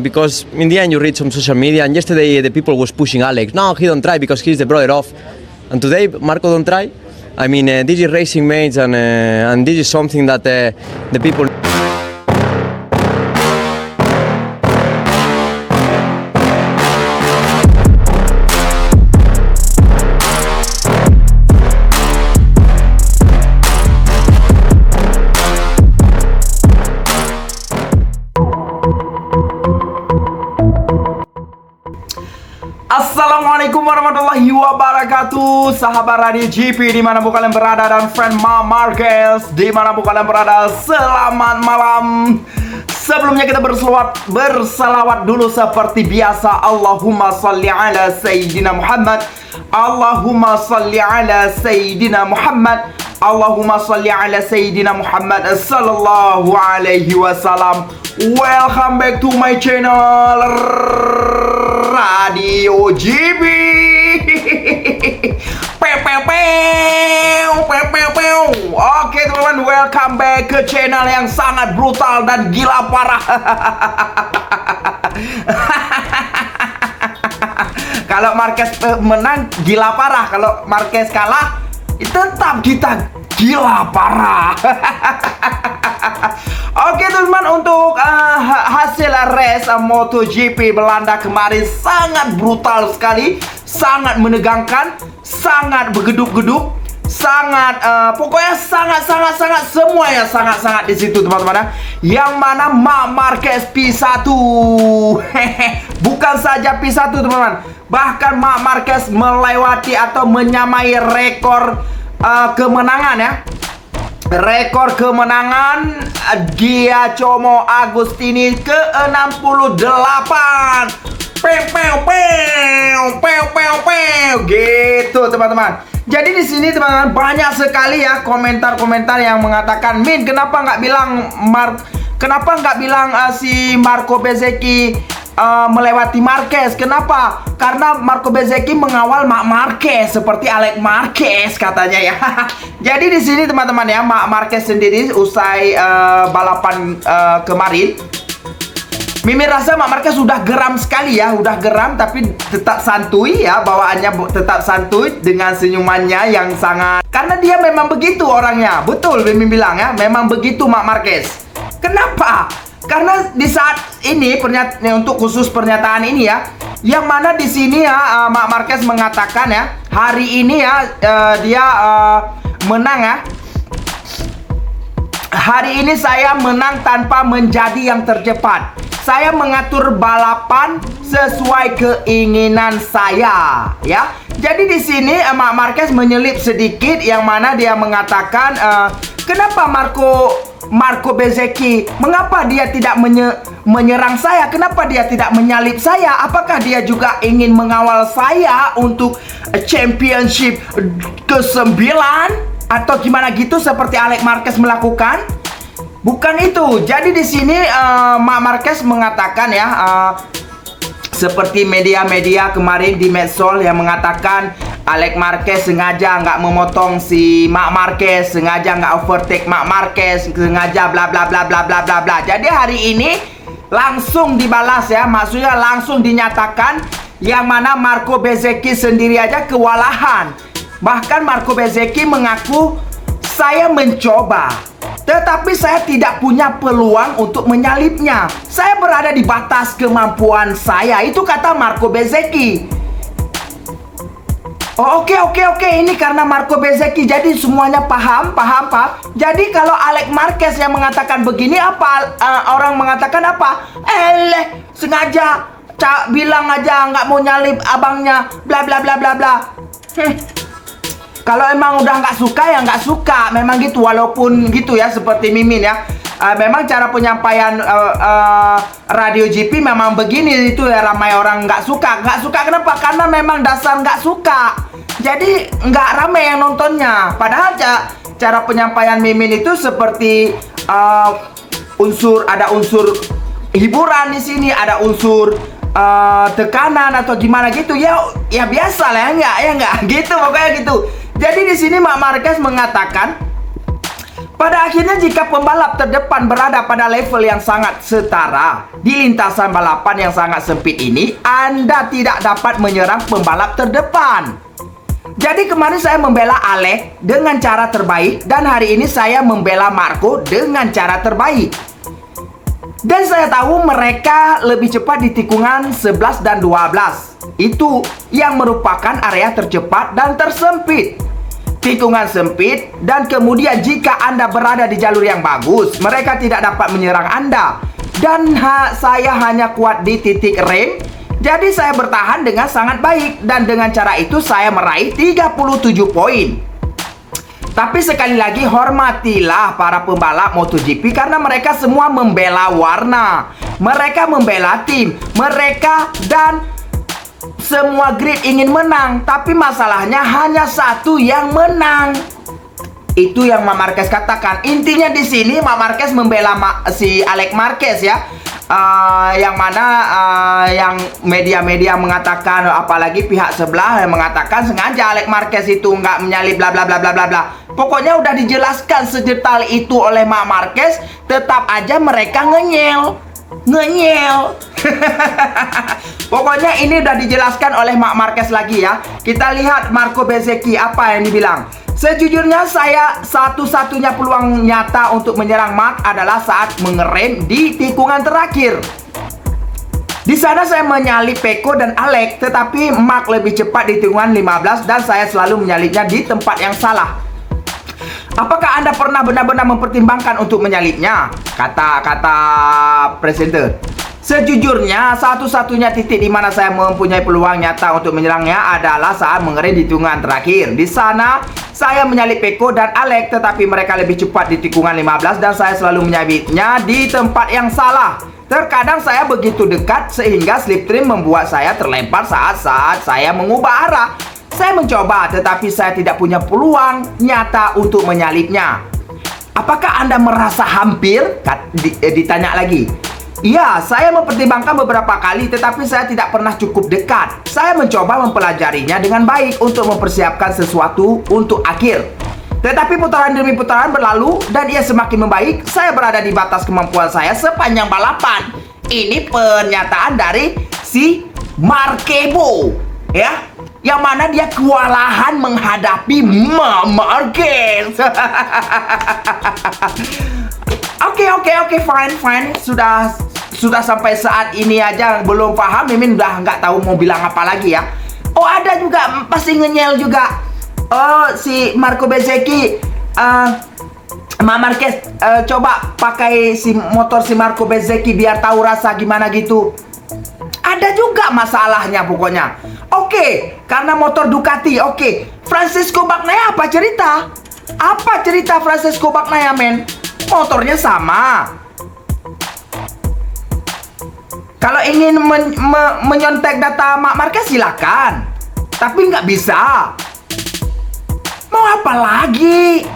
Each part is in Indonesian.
because in the end you read some social media, and yesterday the people was pushing Alex. No, he don't try because he's the brother of. And today Marco don't try. I mean, this is racing mates, and this is something that the people. Assalamualaikum warahmatullahi wabarakatuh, sahabat Radio GP dimanapun kalian berada, dan friend Marc Marquez dimanapun kalian berada, selamat malam. Sebelumnya kita bersalawat dulu seperti biasa. Allahumma salli ala Sayyidina Muhammad, Allahumma salli ala Sayyidina Muhammad, Allahumma salli ala Sayyidina Muhammad sallallahu alaihi wasallam. Welcome back to my channel Radio GP. Oke teman-teman, welcome back ke channel yang sangat brutal dan gila parah. Kalau Marquez menang gila parah, kalau Marquez kalah tetap kita gila parah. Oke teman-teman, untuk hasil race MotoGP Belanda kemarin sangat brutal sekali, sangat menegangkan, sangat bergedup-gedup, sangat pokoknya sangat semuanya sangat di situ teman-teman. Yang mana Marc Marquez P1. Bukan saja P1 teman-teman, bahkan Marc Marquez melewati atau menyamai rekor kemenangan ya. Rekor kemenangan Giacomo Agostini ke-68. Gitu teman-teman. Jadi di sini teman-teman banyak sekali ya komentar-komentar yang mengatakan, Min, kenapa nggak bilang si Marco Bezzecchi melewati Marquez? Kenapa? Karena Marco Bezzecchi mengawal Marc Marquez seperti Alex Marquez katanya ya. Jadi di sini teman-teman ya, Marc Marquez sendiri usai balapan kemarin, Mimin rasa Marc Marquez sudah geram sekali ya, udah geram tapi tetap santuy ya, bawaannya tetap santuy dengan senyumannya yang sangat, karena dia memang begitu orangnya. Betul Mimin bilang ya, memang begitu Marc Marquez. Kenapa? Karena di saat ini untuk khusus pernyataan ini ya, yang mana di sini ya Marc Marquez mengatakan ya, hari ini ya dia menang ya. Hari ini saya menang tanpa menjadi yang tercepat. Saya mengatur balapan sesuai keinginan saya ya. Jadi di sini Marc Marquez menyelip sedikit, yang mana dia mengatakan kenapa Marco Bezzecchi, mengapa dia tidak menyerang saya? Kenapa dia tidak menyalip saya? Apakah dia juga ingin mengawal saya untuk championship ke-9? Atau gimana gitu seperti Alex Marquez melakukan? Bukan itu. Jadi di sini Marc Marquez mengatakan ya, seperti media-media kemarin di Medsol yang mengatakan Alex Marquez sengaja nggak memotong si Marc Marquez, sengaja nggak overtake Marc Marquez, sengaja bla bla bla bla bla bla bla. Jadi hari ini langsung dibalas ya, maksudnya langsung dinyatakan, yang mana Marco Bezzecchi sendiri aja kewalahan. Bahkan Marco Bezzecchi mengaku, saya mencoba, tetapi saya tidak punya peluang untuk menyalipnya. Saya berada di batas kemampuan saya. Itu kata Marco Bezzecchi. Oh, oke. Ini karena Marco Bezzecchi, jadi semuanya paham. Jadi kalau Alex Marquez yang mengatakan begini, apa orang mengatakan apa? Sengaja bilang aja nggak mau nyalip abangnya, bla bla bla bla bla. Kalau emang udah nggak suka ya nggak suka, memang gitu. Walaupun gitu ya, seperti Mimin ya, memang cara penyampaian Radio GP memang begini itu ya, ramai orang nggak suka. Kenapa? Karena memang dasar nggak suka, jadi nggak ramai yang nontonnya. Padahal cara penyampaian Mimin itu seperti ada unsur hiburan di sini, ada unsur tekanan atau gimana gitu ya biasa lah ya nggak gitu, pokoknya gitu. Jadi di sini Marc Marquez mengatakan Pada akhirnya jika pembalap terdepan berada pada level yang sangat setara di lintasan balapan yang sangat sempit ini, Anda tidak dapat menyerang pembalap terdepan. Jadi kemarin saya membela Alex dengan cara terbaik, dan hari ini saya membela Marco dengan cara terbaik. Dan saya tahu mereka lebih cepat di tikungan 11 dan 12. Itu yang merupakan area tercepat dan tersempit. Tikungan sempit, dan kemudian jika Anda berada di jalur yang bagus, mereka tidak dapat menyerang Anda. Dan saya hanya kuat di titik rem. Jadi saya bertahan dengan sangat baik, dan dengan cara itu saya meraih 37 poin. Tapi sekali lagi hormatilah para pembalap MotoGP karena mereka semua membela warna. Mereka membela tim. Mereka dan semua grid ingin menang, tapi masalahnya hanya satu yang menang. Itu yang Marc Marquez katakan. Intinya di sini Marc Marquez membela si Alex Marquez ya. Yang mana yang media-media mengatakan, apalagi pihak sebelah yang mengatakan sengaja Alex Marquez itu nggak menyalip bla bla bla bla bla bla. Pokoknya udah dijelaskan sedetail itu oleh Marc Marquez, tetap aja mereka ngeyel. Pokoknya ini udah dijelaskan oleh Marc Marquez lagi ya. Kita lihat Marco Bezzecchi apa yang dibilang. Sejujurnya saya satu-satunya peluang nyata untuk menyerang Marc adalah saat mengerem di tikungan terakhir. Di sana saya menyalip Pecco dan Alex, tetapi Marc lebih cepat di tikungan 15 dan saya selalu menyalipnya di tempat yang salah. Apakah Anda pernah benar-benar mempertimbangkan untuk menyalipnya? Kata presenter. Sejujurnya, satu-satunya titik di mana saya mempunyai peluang nyata untuk menyerangnya adalah saat mengerem di tikungan terakhir. Di sana, saya menyalip Pecco dan Alex, tetapi mereka lebih cepat di tikungan 15 dan saya selalu menyalipnya di tempat yang salah. Terkadang saya begitu dekat sehingga slipstream membuat saya terlempar saat saya mengubah arah. Saya mencoba, tetapi saya tidak punya peluang nyata untuk menyalipnya. Apakah Anda merasa hampir? Ditanya lagi. Iya, saya mempertimbangkan beberapa kali, tetapi saya tidak pernah cukup dekat. Saya mencoba mempelajarinya dengan baik untuk mempersiapkan sesuatu untuk akhir. Tetapi putaran demi putaran berlalu, dan ia semakin membaik. Saya berada di batas kemampuan saya sepanjang balapan. Ini pernyataan dari si Marquebo, ya. Yang mana dia kewalahan menghadapi Marc Marquez. Oke, fine. Sudah sampai saat ini aja belum paham, Mimin udah nggak tahu mau bilang apa lagi ya. Oh, ada juga pasti ngenyel juga. Oh, si Marco Bezzecchi, Marc Marquez coba pakai si motor si Marco Bezzecchi biar tahu rasa gimana gitu. Ada juga masalahnya pokoknya. Oke, karena motor Ducati. Oke, Francesco Bagnaia apa cerita? Apa cerita Francesco Bagnaia, men? Motornya sama. Kalau ingin menyontek data Marc Marquez silakan, tapi nggak bisa. Mau apa lagi?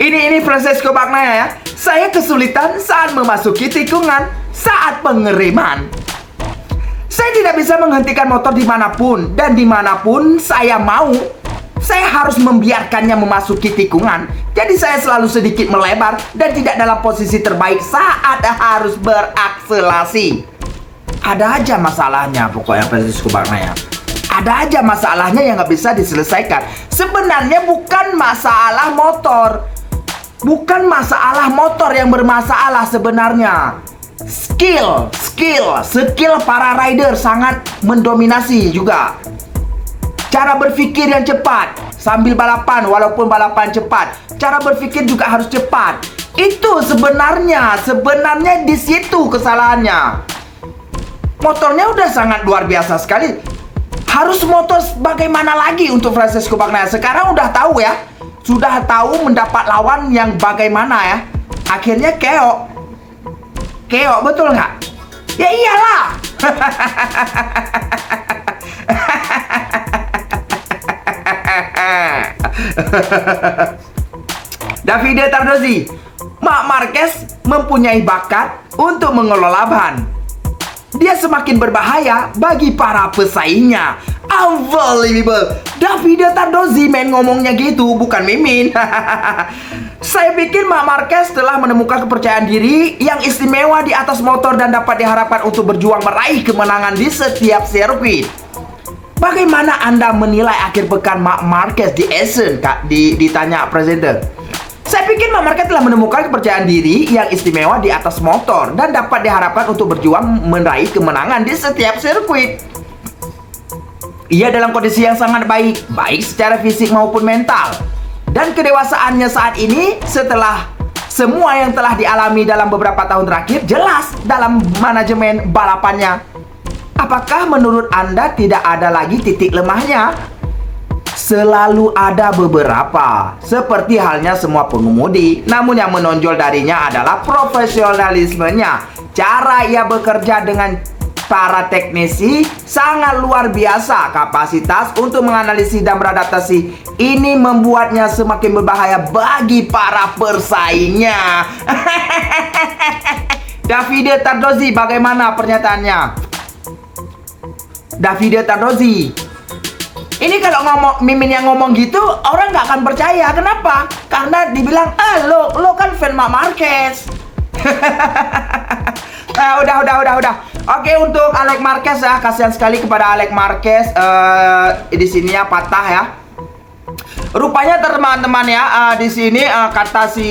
Ini Francesco Bagnaia ya. Saya kesulitan saat memasuki tikungan saat pengereman. Saya tidak bisa menghentikan motor dimanapun dan dimanapun saya mau. Saya harus membiarkannya memasuki tikungan. Jadi saya selalu sedikit melebar dan tidak dalam posisi terbaik saat harus berakselasi. Ada aja masalahnya pokoknya Francesco Bagnaia. Ada aja masalahnya yang nggak bisa diselesaikan. Sebenarnya bukan masalah motor. Bukan masalah motor yang bermasalah sebenarnya. Skill para rider sangat mendominasi juga. Cara berpikir yang cepat sambil balapan, walaupun balapan cepat, cara berpikir juga harus cepat. Itu sebenarnya di situ kesalahannya. Motornya udah sangat luar biasa sekali. Harus motor bagaimana lagi untuk Francesco Bagnaia? Sekarang udah tahu ya. Sudah tahu mendapat lawan yang bagaimana ya. Akhirnya keok, betul nggak? Ya iyalah. Davide Tardozi, Marc Marquez mempunyai bakat untuk mengelola ban. dia semakin berbahaya bagi para pesaingnya. Unbelievable. Davide Cardozi main ngomongnya gitu, bukan Mimin. Saya pikir Marc Marquez telah menemukan kepercayaan diri yang istimewa di atas motor dan dapat diharapkan untuk berjuang meraih kemenangan di setiap sirkuit. Bagaimana Anda menilai akhir pekan Marc Marquez di Essen, Kak? Ditanya presenter. Saya pikir Marc Marquez telah menemukan kepercayaan diri yang istimewa di atas motor dan dapat diharapkan untuk berjuang meraih kemenangan di setiap sirkuit. Ia dalam kondisi yang sangat baik, baik secara fisik maupun mental. Dan kedewasaannya saat ini setelah semua yang telah dialami dalam beberapa tahun terakhir jelas dalam manajemen balapannya. Apakah menurut Anda tidak ada lagi titik lemahnya? Selalu ada beberapa, seperti halnya semua pengemudi. Namun yang menonjol darinya adalah profesionalismenya. Cara ia bekerja dengan para teknisi sangat luar biasa. Kapasitas untuk menganalisis dan beradaptasi ini membuatnya semakin berbahaya bagi para persaingnya. Davide Cardozi, bagaimana pernyataannya? Davide Cardozi, ini kalau Mimin yang ngomong gitu, orang nggak akan percaya. Kenapa? Karena dibilang, lo kan fan Marc Marquez. Udah. Oke, untuk Alex Marquez ya, kasihan sekali kepada Alex Marquez. Di sini ya patah ya. Rupanya teman-teman ya, di sini kata si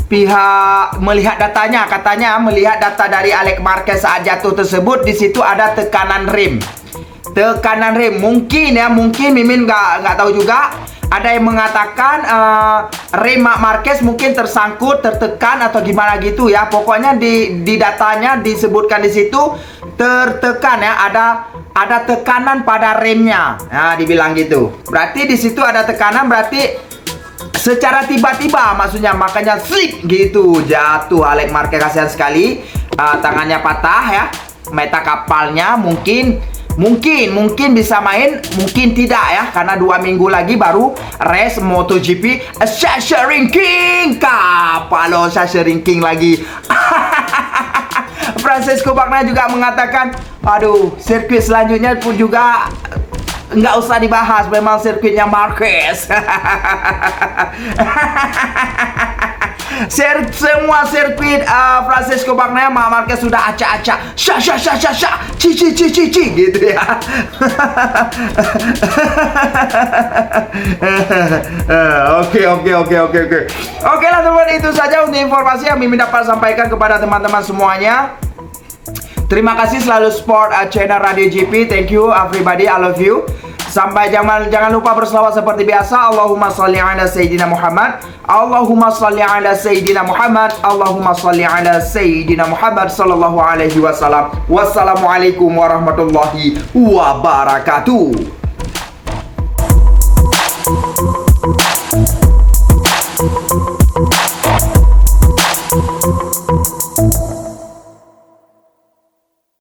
pihak melihat datanya, katanya melihat data dari Alex Marquez saat jatuh tersebut, di situ ada tekanan rem. Tekanan rem mungkin Mimin nggak tahu juga. Ada yang mengatakan rem Marc Marquez mungkin tersangkut, tertekan atau gimana gitu ya. Pokoknya di datanya disebutkan di situ tertekan ya, ada tekanan pada remnya. Nah, dibilang gitu. Berarti di situ ada tekanan, berarti secara tiba-tiba maksudnya, makanya slip gitu, jatuh Alex Marquez. Kasihan sekali, tangannya patah ya. Meta kapalnya mungkin bisa main, mungkin tidak ya, karena 2 minggu lagi baru race MotoGP Sachsenring. Kapal Sachsenring lagi. Francesco Bagnaia juga mengatakan, aduh, sirkuit selanjutnya pun juga nggak usah dibahas, memang sirkuitnya Marquez. Semua sirkuit Francesco Bagnaia, Marc Marquez sudah acak-acak, ci gitu ya. Oke lah teman, itu saja untuk informasi yang Mimin dapat sampaikan kepada teman-teman semuanya. Terima kasih selalu support channel Radio GP. Thank you everybody, I love you. Sampai jangan lupa berselawat seperti biasa. Allahumma sholli ala Sayyidina Muhammad. Allahumma sholli ala Sayyidina Muhammad. Allahumma sholli ala Sayyidina Muhammad sallallahu alaihi wasallam. Wassalamualaikum warahmatullahi wabarakatuh.